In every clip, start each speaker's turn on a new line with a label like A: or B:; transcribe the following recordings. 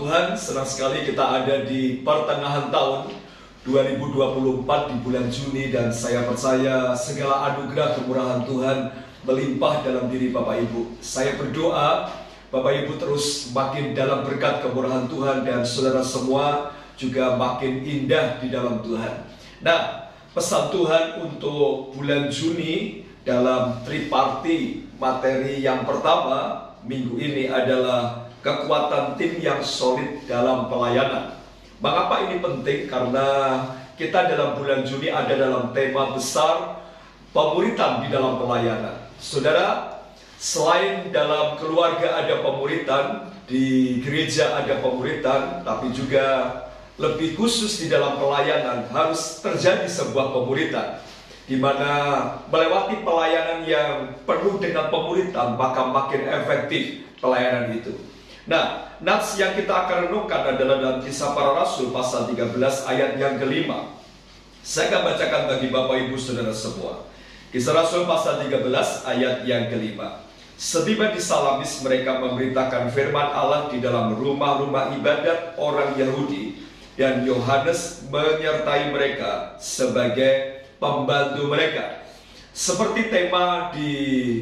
A: Tuhan, senang sekali kita ada di pertengahan tahun 2024 di bulan Juni, dan saya percaya segala anugerah kemurahan Tuhan melimpah dalam diri Bapak Ibu. Saya berdoa Bapak Ibu terus makin dalam berkat kemurahan Tuhan, dan saudara semua juga makin indah di dalam Tuhan. Nah, pesan Tuhan untuk bulan Juni dalam triparti materi yang pertama minggu ini adalah kekuatan tim yang solid dalam pelayanan. Mengapa ini penting? Karena kita dalam bulan Juni ada dalam tema besar pemuritan di dalam pelayanan. Saudara, selain dalam keluarga ada pemuritan, di gereja ada pemuritan, tapi juga lebih khusus di dalam pelayanan harus terjadi sebuah pemuritan, di mana melewati pelayanan yang penuh dengan pemuritan maka makin efektif pelayanan itu. Nah, nats yang kita akan renungkan adalah dalam Kisah Para Rasul pasal 13 ayat yang kelima. Saya akan bacakan bagi Bapak Ibu Saudara semua. Kisah Rasul pasal 13 ayat yang kelima. Setiba di Salamis mereka memberitakan firman Allah di dalam rumah-rumah ibadat orang Yahudi, dan Yohanes menyertai mereka sebagai pembantu mereka. Seperti tema di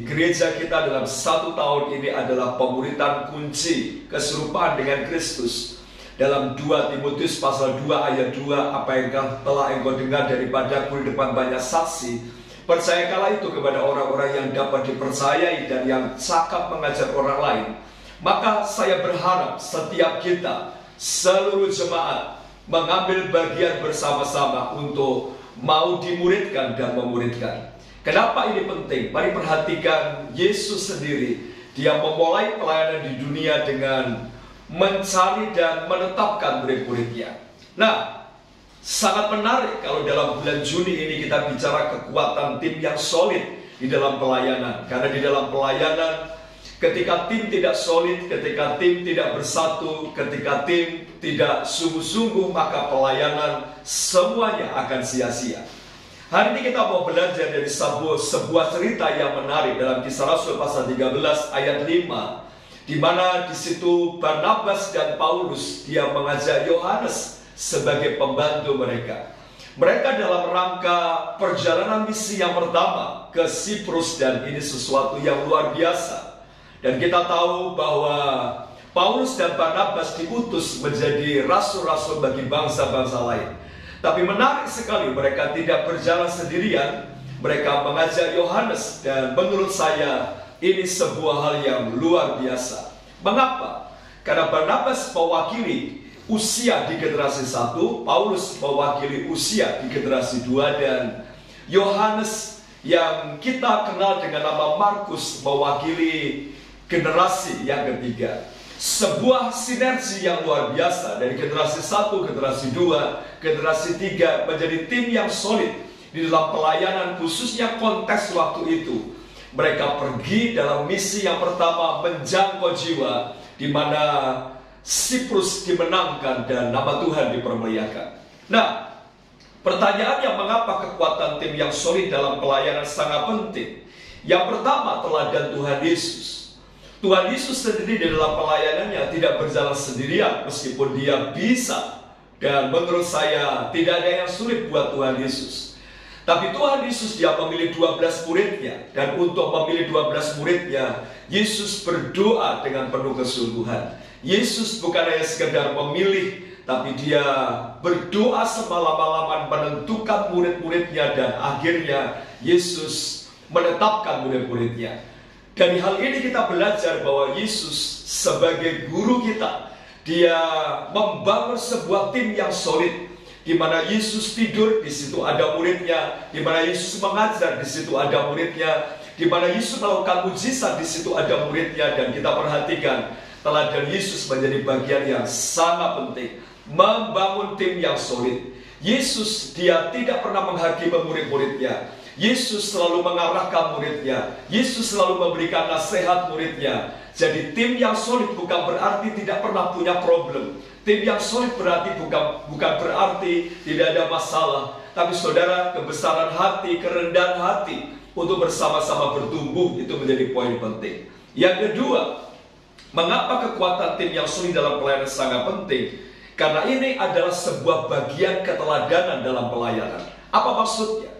A: gereja kita dalam 1 tahun ini adalah pemuritan kunci keserupaan dengan Kristus. Dalam 2 Timotius pasal 2 ayat 2, apa yang telah engkau dengar daripadaku di depan banyak saksi, percayakanlah itu kepada orang-orang yang dapat dipercayai dan yang cakap mengajar orang lain. Maka saya berharap setiap kita, seluruh jemaat, mengambil bagian bersama-sama untuk mau dimuridkan dan memuridkan. Kenapa ini penting? Mari perhatikan Yesus sendiri. Dia memulai pelayanan di dunia dengan mencari dan menetapkan murid-muridnya. Nah, sangat menarik kalau dalam bulan Juni ini kita bicara kekuatan tim yang solid di dalam pelayanan. Karena di dalam pelayanan, ketika tim tidak solid, ketika tim tidak bersatu, ketika tim tidak sungguh-sungguh, maka pelayanan semuanya akan sia-sia. Hari ini kita mau belajar dari sebuah cerita yang menarik dalam Kisah Rasul pasal 13 ayat 5, di mana di situ Barnabas dan Paulus dia mengajak Yohanes sebagai pembantu mereka. Mereka dalam rangka perjalanan misi yang pertama ke Siprus, dan ini sesuatu yang luar biasa. Dan kita tahu bahwa Paulus dan Barnabas diutus menjadi rasul-rasul bagi bangsa-bangsa lain. Tapi menarik sekali, mereka tidak berjalan sendirian. Mereka mengajak Yohanes, dan menurut saya ini sebuah hal yang luar biasa. Mengapa? Karena Barnabas mewakili usia di generasi 1, Paulus mewakili usia di generasi 2, dan Yohanes yang kita kenal dengan nama Markus mewakili generasi yang ketiga. Sebuah sinergi yang luar biasa dari generasi 1, generasi 2, generasi 3 menjadi tim yang solid di dalam pelayanan, khususnya konteks waktu itu. Mereka pergi dalam misi yang pertama menjangkau jiwa, di mana Siprus dimenangkan dan nama Tuhan dipermuliakan. Nah, pertanyaannya, mengapa kekuatan tim yang solid dalam pelayanan sangat penting? Yang pertama, teladan Tuhan Yesus. Tuhan Yesus sendiri di dalam pelayanannya tidak berjalan sendirian, meskipun dia bisa. Dan menurut saya tidak ada yang sulit buat Tuhan Yesus. Tapi Tuhan Yesus dia memilih 12 muridnya. Dan untuk memilih 12 muridnya, Yesus berdoa dengan penuh kesungguhan. Yesus bukan hanya sekedar memilih, tapi dia berdoa semalam-malaman menentukan murid-muridnya, dan akhirnya Yesus menetapkan murid-muridnya. Dari hal ini kita belajar bahwa Yesus sebagai guru kita, dia membangun sebuah tim yang solid, di mana Yesus tidur, di situ ada muridnya, di mana Yesus mengajar, di situ ada muridnya, di mana Yesus melakukan mujizat, di situ ada muridnya. Dan kita perhatikan teladan Yesus menjadi bagian yang sangat penting, membangun tim yang solid. Yesus dia tidak pernah menghakimi murid-muridnya. Yesus selalu mengarahkan muridnya. Yesus selalu memberikan nasihat muridnya. Jadi tim yang solid bukan berarti tidak pernah punya problem. Tim yang solid berarti bukan berarti tidak ada masalah. Tapi saudara, kebesaran hati, kerendahan hati untuk bersama-sama bertumbuh, itu menjadi poin penting. Yang kedua, Mengapa kekuatan tim yang sulit dalam pelayanan sangat penting? Karena ini adalah sebuah bagian keteladanan dalam pelayanan. Apa maksudnya?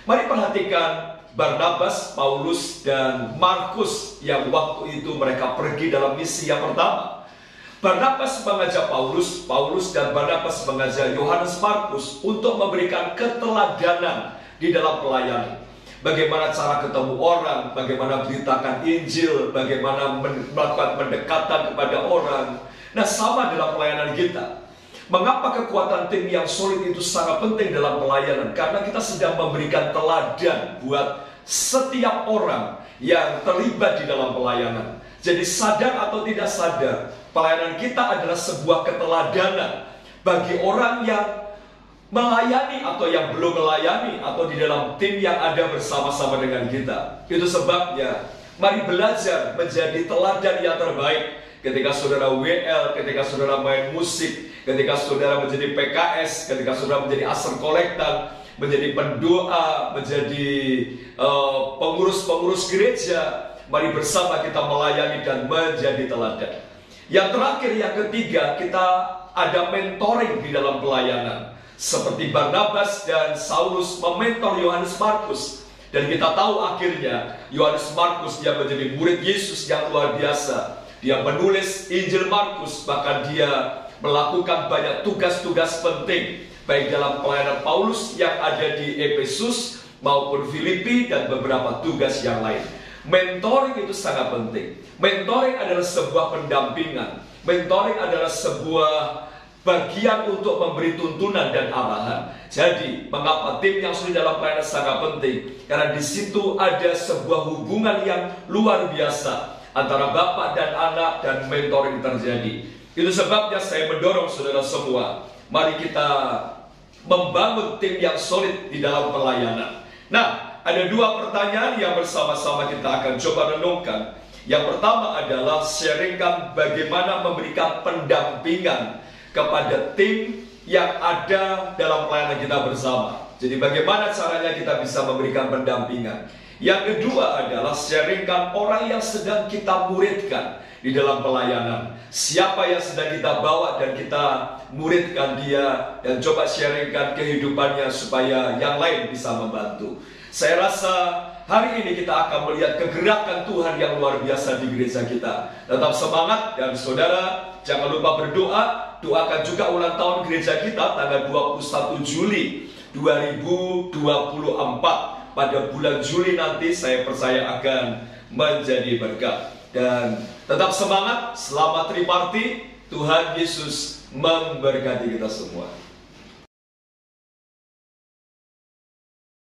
A: Mari perhatikan Barnabas, Paulus, dan Markus yang waktu itu mereka pergi dalam misi yang pertama. Barnabas mengajak Paulus, Paulus dan Barnabas mengajak Yohanes Markus untuk memberikan keteladanan di dalam pelayanan. Bagaimana cara ketemu orang, bagaimana beritakan Injil, bagaimana melakukan pendekatan kepada orang. Nah, sama dalam pelayanan kita. Mengapa kekuatan tim yang solid itu sangat penting dalam pelayanan? Karena kita sedang memberikan teladan buat setiap orang yang terlibat di dalam pelayanan. Jadi sadar atau tidak sadar, pelayanan kita adalah sebuah keteladanan bagi orang yang melayani atau yang belum melayani atau di dalam tim yang ada bersama-sama dengan kita. Itu sebabnya mari belajar menjadi teladan yang terbaik. Ketika saudara WL, ketika saudara main musik, ketika saudara menjadi PKS, ketika saudara menjadi aser kolektan, menjadi pendoa, menjadi pengurus-pengurus gereja, mari bersama kita melayani dan menjadi teladan. Yang terakhir, yang ketiga, kita ada mentoring di dalam pelayanan. Seperti Barnabas dan Saulus mementor Yohanes Markus. Dan kita tahu akhirnya Yohanes Markus dia menjadi murid Yesus yang luar biasa. Dia menulis Injil Markus, bahkan dia melakukan banyak tugas-tugas penting, baik dalam pelayanan Paulus yang ada di Efesus maupun Filipi dan beberapa tugas yang lain. Mentoring itu sangat penting. Mentoring adalah sebuah pendampingan. Mentoring adalah sebuah bagian untuk memberi tuntunan dan arahan. Jadi, mengapa tim yang sulit dalam pelayanan sangat penting? Karena di situ ada sebuah hubungan yang luar biasa antara bapak dan anak dan mentoring terjadi. Itu sebabnya saya mendorong saudara semua, mari kita membangun tim yang solid di dalam pelayanan. Nah, ada dua pertanyaan yang bersama-sama kita akan coba renungkan. Yang pertama adalah sharingkan bagaimana memberikan pendampingan kepada tim yang ada dalam pelayanan kita bersama. Jadi bagaimana caranya kita bisa memberikan pendampingan. Yang kedua adalah sharingkan orang yang sedang kita muridkan di dalam pelayanan. Siapa yang sedang kita bawa dan kita muridkan dia, dan coba sharingkan kehidupannya supaya yang lain bisa membantu. Saya rasa hari ini kita akan melihat kegerakan Tuhan yang luar biasa di gereja kita. Tetap semangat, dan saudara jangan lupa berdoa. Doakan juga ulang tahun gereja kita tanggal 21 Juli 2024. Pada bulan Juli nanti saya percaya akan menjadi berkat. Dan tetap semangat, selamat Triparty. Tuhan Yesus memberkati kita semua.